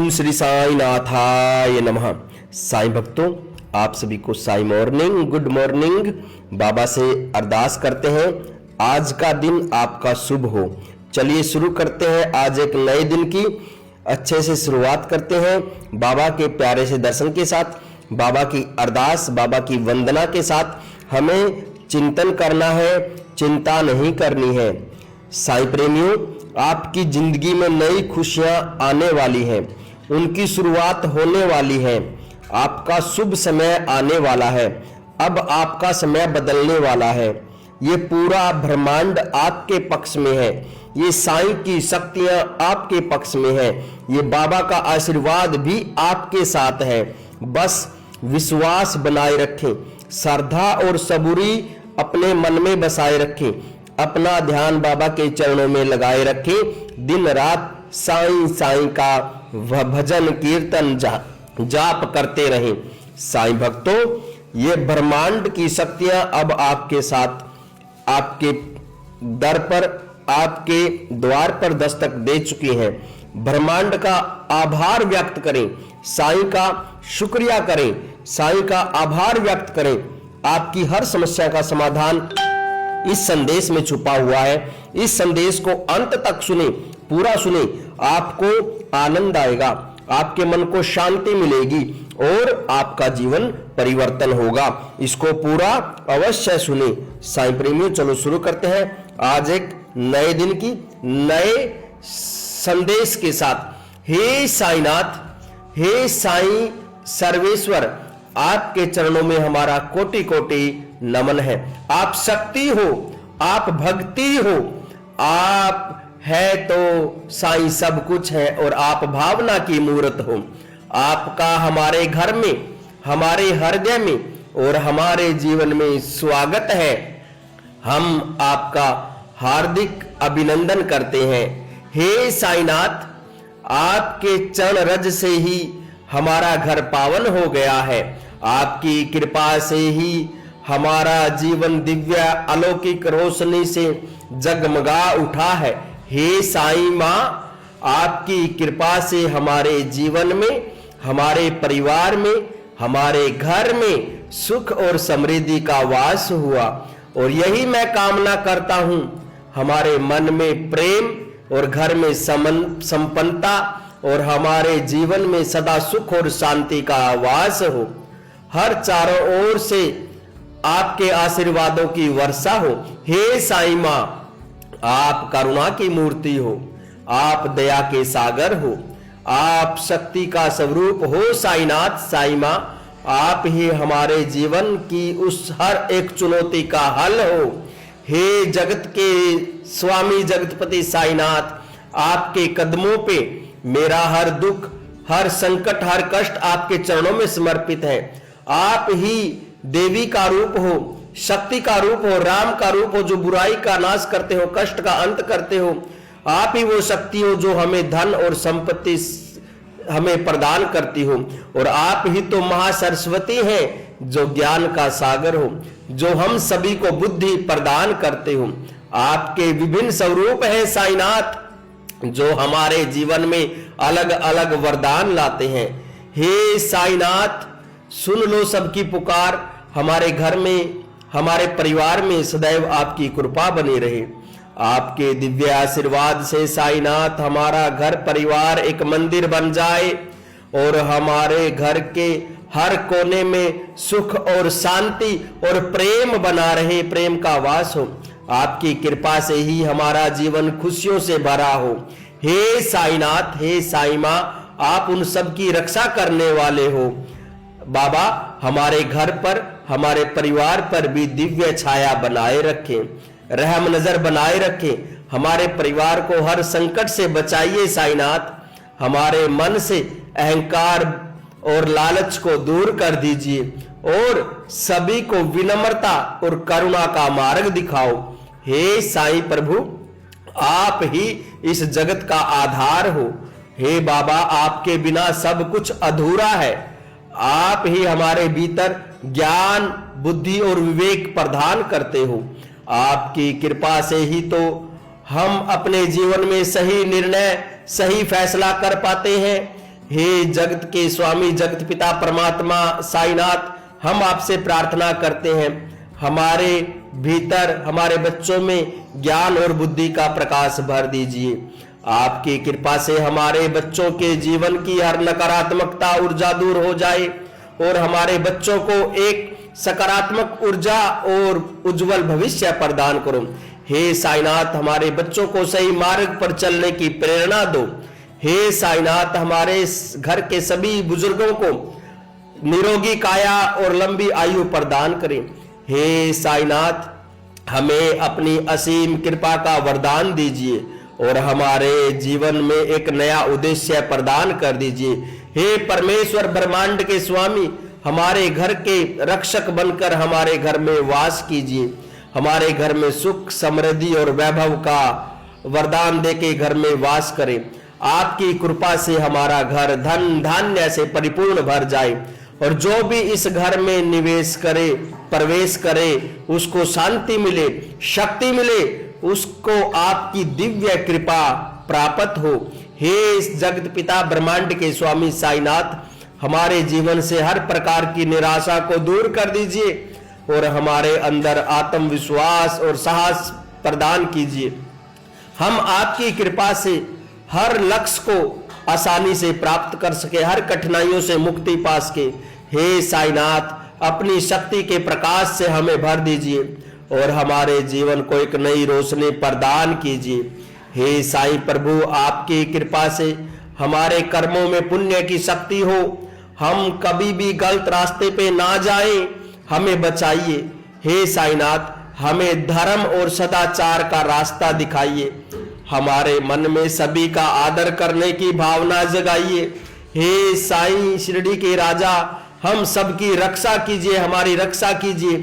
ओम श्री साई नाथाय नमः। साईं भक्तों, आप सभी को साई मॉर्निंग, गुड मॉर्निंग। बाबा से अरदास करते हैं आज का दिन आपका शुभ हो। चलिए शुरू करते हैं आज एक नए दिन की अच्छे से शुरुआत करते हैं बाबा के प्यारे से दर्शन के साथ, बाबा की अरदास, बाबा की वंदना के साथ। हमें चिंतन करना है, चिंता नहीं करनी है। साईं प्रेमियों, आपकी जिंदगी में नई खुशियां आने वाली हैं, उनकी शुरुआत होने वाली है। आपका शुभ समय आने वाला है। अब आपका समय बदलने वाला है। ये पूरा ब्रह्मांड आपके पक्ष में है। ये साईं की शक्तियां आपके पक्ष में है। ये बाबा का आशीर्वाद भी आपके साथ है। बस विश्वास बनाए रखें, श्रद्धा और सबूरी अपने मन में बसाए रखें, अपना ध्यान बाबा के चरणों में लगाए रखें। दिन रात साईं साईं का भजन कीर्तन जाप करते रहें। साईं भक्तों, ये ब्रह्मांड की शक्तियां अब आपके साथ, आपके दर पर, आपके द्वार पर दस्तक दे चुकी हैं। ब्रह्मांड का आभार व्यक्त करें, साईं का शुक्रिया करें, साईं का आभार व्यक्त करें। आपकी हर समस्या का समाधान इस संदेश में छुपा हुआ है। इस संदेश को अंत तक सुने, पूरा सुने, आपको आनंद आएगा, आपके मन को शांति मिलेगी और आपका जीवन परिवर्तन होगा। इसको पूरा अवश्य सुने। साईं प्रेमियों, चलो शुरू करते हैं आज एक नए दिन की नए संदेश के साथ। हे साईनाथ, हे साईं सर्वेश्वर, आपके चरणों में हमारा कोटि कोटि नमन है। आप शक्ति हो, आप भक्ति हो, आप है तो साईं सब कुछ है और आप भावना की मूर्त हो। आपका हमारे घर में, हमारे हृदय में और हमारे जीवन में स्वागत है। हम आपका हार्दिक अभिनंदन करते हैं। हे साईनाथ, आपके चरण रज से ही हमारा घर पावन हो गया है। आपकी कृपा से ही हमारा जीवन दिव्य अलौकिक रोशनी से जगमगा उठा है। हे साईं माँ, आपकी कृपा से हमारे जीवन में, हमारे परिवार में, हमारे घर में सुख और समृद्धि का वास हुआ। और यही मैं कामना करता हूँ, हमारे मन में प्रेम और घर में संपन्नता और हमारे जीवन में सदा सुख और शांति का वास हो। हर चारों ओर से आपके आशीर्वादों की वर्षा हो। हे साईं माँ, आप करुणा की मूर्ति हो, आप दया के सागर हो, आप शक्ति का स्वरूप हो। साईनाथ, साईं माँ, आप ही हमारे जीवन की उस हर एक चुनौती का हल हो। हे जगत के स्वामी जगतपति साईनाथ, आपके कदमों पे मेरा हर दुख, हर संकट, हर कष्ट आपके चरणों में समर्पित है। आप ही देवी का रूप हो, शक्ति का रूप हो, राम का रूप हो, जो बुराई का नाश करते हो, कष्ट का अंत करते हो। आप ही वो शक्ति हो जो हमें धन और संपत्ति हमें प्रदान करती हो। और आप ही तो महासरस्वती हैं, जो ज्ञान का सागर हो, जो हम सभी को बुद्धि प्रदान करते हो। आपके विभिन्न स्वरूप हैं साईनाथ, जो हमारे जीवन में अलग अलग वरदान लाते हैं। हे साईनाथ, सुन लो सबकी पुकार। हमारे घर में, हमारे परिवार में सदैव आपकी कृपा बनी रहे। आपके दिव्य आशीर्वाद से साईनाथ हमारा घर परिवार एक मंदिर बन जाए और हमारे घर के हर कोने में सुख और शांति और प्रेम बना रहे, प्रेम का वास हो। आपकी कृपा से ही हमारा जीवन खुशियों से भरा हो। हे साईनाथ, हे साईं माँ, आप उन सब की रक्षा करने वाले हो। बाबा, हमारे घर पर, हमारे परिवार पर भी दिव्य छाया बनाए रखें, रहम नजर बनाए रखें। हमारे परिवार को हर संकट से बचाइए साईनाथ। हमारे मन से अहंकार और लालच को दूर कर दीजिए और सभी को विनम्रता और करुणा का मार्ग दिखाओ। हे साईं प्रभु, आप ही इस जगत का आधार हो। हे बाबा, आपके बिना सब कुछ अधूरा है। आप ही हमारे भीतर ज्ञान, बुद्धि और विवेक प्रदान करते हो। आपकी कृपा से ही तो हम अपने जीवन में सही निर्णय, सही फैसला कर पाते हैं। हे जगत के स्वामी जगत पिता परमात्मा साईनाथ, हम आपसे प्रार्थना करते हैं, हमारे भीतर हमारे बच्चों में ज्ञान और बुद्धि का प्रकाश भर दीजिए। आपकी कृपा से हमारे बच्चों के जीवन की हर नकारात्मकता ऊर्जा दूर हो जाए और हमारे बच्चों को एक सकारात्मक ऊर्जा और उज्जवल भविष्य प्रदान करो। हे साईनाथ, हमारे बच्चों को सही मार्ग पर चलने की प्रेरणा दो। हे साईनाथ, हमारे घर के सभी बुजुर्गों को निरोगी काया और लंबी आयु प्रदान करें। हे साईनाथ, हमें अपनी असीम कृपा का वरदान दीजिए और हमारे जीवन में एक नया उद्देश्य प्रदान कर दीजिए। हे परमेश्वर ब्रह्मांड के स्वामी, हमारे घर के रक्षक बनकर हमारे घर में वास कीजिए। हमारे घर में सुख समृद्धि और वैभव का वरदान देके घर में वास करें। आपकी कृपा से हमारा घर धन धान्य से परिपूर्ण भर जाए और जो भी इस घर में निवेश करे, प्रवेश करे, उसको शांति मिले, शक्ति मिले, उसको आपकी दिव्य कृपा प्राप्त हो। हे जगत पिता ब्रह्मांड के स्वामी साईनाथ, हमारे जीवन से हर प्रकार की निराशा को दूर कर दीजिए और हमारे अंदर आत्मविश्वास और साहस प्रदान कीजिए। हम आपकी कृपा से हर लक्ष्य को आसानी से प्राप्त कर सके, हर कठिनाइयों से मुक्ति पा सके। हे साईनाथ, अपनी शक्ति के प्रकाश से हमें भर दीजिए और हमारे जीवन को एक नई रोशनी प्रदान कीजिए। हे साईं प्रभु, आपकी कृपा से हमारे कर्मों में पुण्य की शक्ति हो, हम कभी भी गलत रास्ते पे ना जाएं, हमें बचाइए। हे साईनाथ, हमें धर्म और सदाचार का रास्ता दिखाइए, हमारे मन में सभी का आदर करने की भावना जगाइए। हे साईं शिरडी के राजा, हम सबकी रक्षा कीजिए, हमारी रक्षा कीजिए।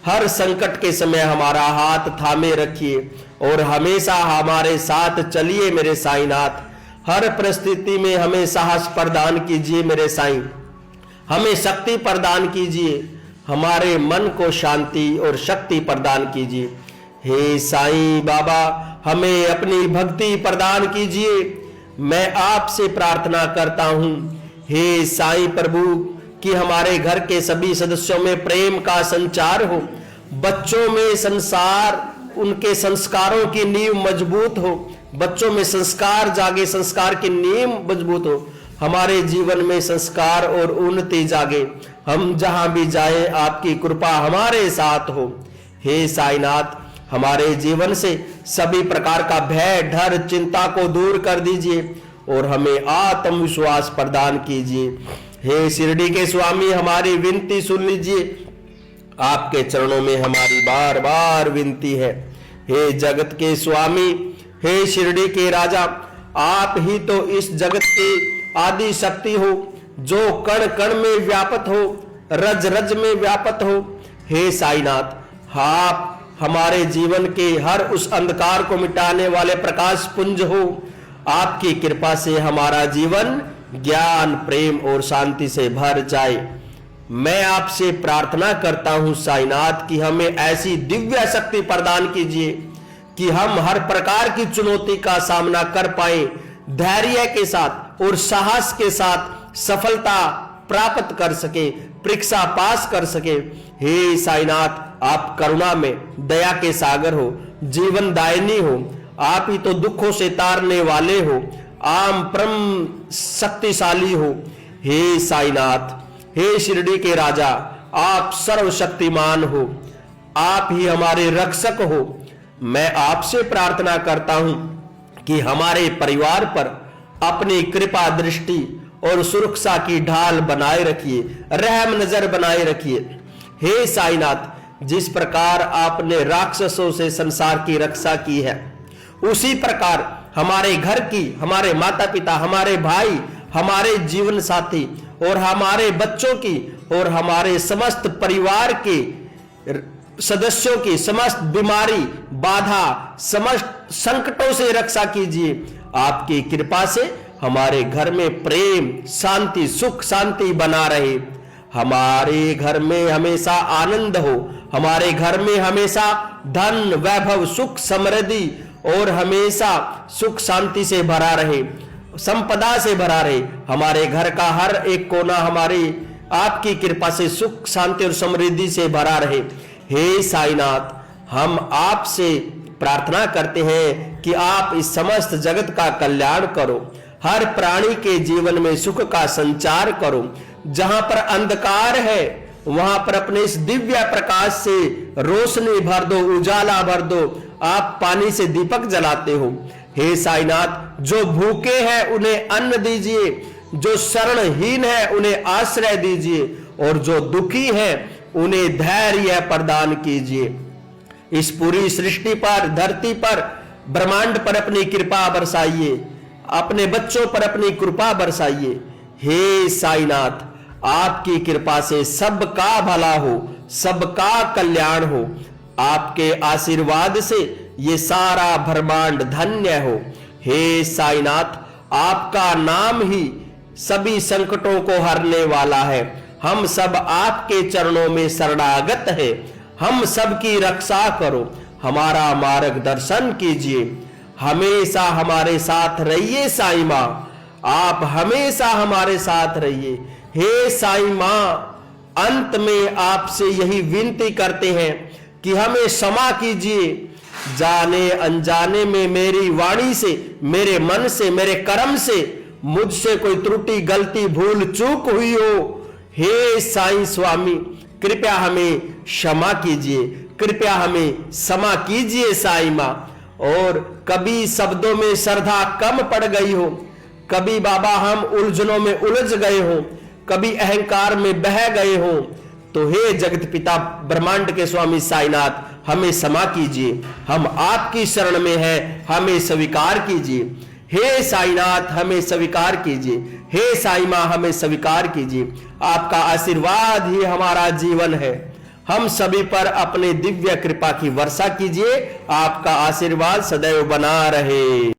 हर संकट के समय हमारा हाथ थामे रखिए और हमेशा हमारे साथ चलिए मेरे साईनाथ। हर परिस्थिति में हमें साहस प्रदान कीजिए मेरे साईं, हमें शक्ति प्रदान कीजिए, हमारे मन को शांति और शक्ति प्रदान कीजिए। हे साईं बाबा, हमें अपनी भक्ति प्रदान कीजिए। मैं आपसे प्रार्थना करता हूँ हे साईं प्रभु कि हमारे घर के सभी सदस्यों में प्रेम का संचार हो, बच्चों में संसार उनके संस्कारों की नींव मजबूत हो, बच्चों में संस्कार जागे, संस्कार की नींव मजबूत हो, हमारे जीवन में संस्कार और उन्नति जागे। हम जहां भी जाए आपकी कृपा हमारे साथ हो। हे साईनाथ, हमारे जीवन से सभी प्रकार का भय डर चिंता को दूर कर दीजिए और हमें आत्मविश्वास प्रदान कीजिए। हे शिरडी के स्वामी, हमारी विनती सुन लीजिए, आपके चरणों में हमारी बार बार विनती है। हे जगत के स्वामी, हे शिरडी के राजा, आप ही तो इस जगत की आदि शक्ति हो, जो कण कण में व्यापत हो, रज रज में व्यापत हो। हे साईनाथ, आप हमारे जीवन के हर उस अंधकार को मिटाने वाले प्रकाश पुंज हो। आपकी कृपा से हमारा जीवन ज्ञान प्रेम और शांति से भर जाए। मैं आपसे प्रार्थना करता हूं साईनाथ कि हमें ऐसी दिव्य शक्ति प्रदान कीजिए कि हम हर प्रकार की चुनौती का सामना कर पाए, धैर्य के साथ और साहस के साथ सफलता प्राप्त कर सके, परीक्षा पास कर सके। हे साईनाथ, आप करुणा में दया के सागर हो, जीवन दायिनी हो, आप ही तो दुखों से तारने वाले हो, आम परम शक्तिशाली हो। हे साईनाथ, हे शिरडी के राजा, आप सर्वशक्तिमान हो, आप ही हमारे रक्षक हो। मैं आपसे प्रार्थना करता हूं कि हमारे परिवार पर अपनी कृपा दृष्टि और सुरक्षा की ढाल बनाए रखिए, रहम नजर बनाए रखिए। हे साईनाथ, जिस प्रकार आपने राक्षसों से संसार की रक्षा की है, उसी प्रकार हमारे घर की, हमारे माता पिता, हमारे भाई, हमारे जीवन साथी और हमारे बच्चों की और हमारे समस्त परिवार के सदस्यों की समस्त बीमारी बाधा समस्त संकटों से रक्षा कीजिए। आपकी कृपा से हमारे घर में प्रेम शांति सुख शांति बना रहे, हमारे घर में हमेशा आनंद हो, हमारे घर में हमेशा धन वैभव सुख समृद्धि और हमेशा सुख शांति से भरा रहे। संपदा से भरा रहे, हमारे घर का हर एक कोना हमारी आपकी कृपा से सुख शांति और समृद्धि से भरा रहे। हे साईनाथ, हम आपसे प्रार्थना करते हैं कि आप इस समस्त जगत का कल्याण करो, हर प्राणी के जीवन में सुख का संचार करो। जहां पर अंधकार है वहां पर अपने इस दिव्य प्रकाश से रोशनी भर दो, उजाला भर दो। आप पानी से दीपक जलाते हो। हे साईनाथ, जो भूखे हैं उन्हें अन्न दीजिए, जो शरणहीन है उन्हें आश्रय दीजिए, और जो दुखी है उन्हें धैर्य प्रदान कीजिए। इस पूरी सृष्टि पर, धरती पर, ब्रह्मांड पर अपनी कृपा बरसाइए, अपने बच्चों पर अपनी कृपा बरसाइए। हे साईनाथ, आपकी कृपा से सबका भला हो, सबका कल्याण हो। आपके आशीर्वाद से ये सारा ब्रह्मांड धन्य हो। हे साईनाथ, आपका नाम ही सभी संकटों को हरने वाला है। हम सब आपके चरणों में शरणागत है। हम सबकी रक्षा करो, हमारा मार्गदर्शन कीजिए, हमेशा हमारे साथ रहिए साईं मां, आप हमेशा हमारे साथ रहिए। हे साईं मां, अंत में आपसे यही विनती करते हैं कि हमें क्षमा कीजिए, जाने अनजाने में मेरी वाणी से, मेरे मन से, मेरे कर्म से मुझसे कोई त्रुटि, गलती, भूल, चूक हुई हो। हे साईं स्वामी, कृपया हमें क्षमा कीजिए, कृपया हमें क्षमा कीजिए साईं मां। और कभी शब्दों में श्रद्धा कम पड़ गई हो, कभी बाबा हम उलझनों में उलझ गए हो, कभी अहंकार में बह गए हो, तो हे जगत पिता ब्रह्मांड के स्वामी साईनाथ, हमें क्षमा कीजिए। हम आपकी शरण में हैं, हमें स्वीकार कीजिए। हे साईनाथ, हमें स्वीकार कीजिए। हे साईं मां, हमें स्वीकार कीजिए। आपका आशीर्वाद ही हमारा जीवन है। हम सभी पर अपने दिव्य कृपा की वर्षा कीजिए। आपका आशीर्वाद सदैव बना रहे।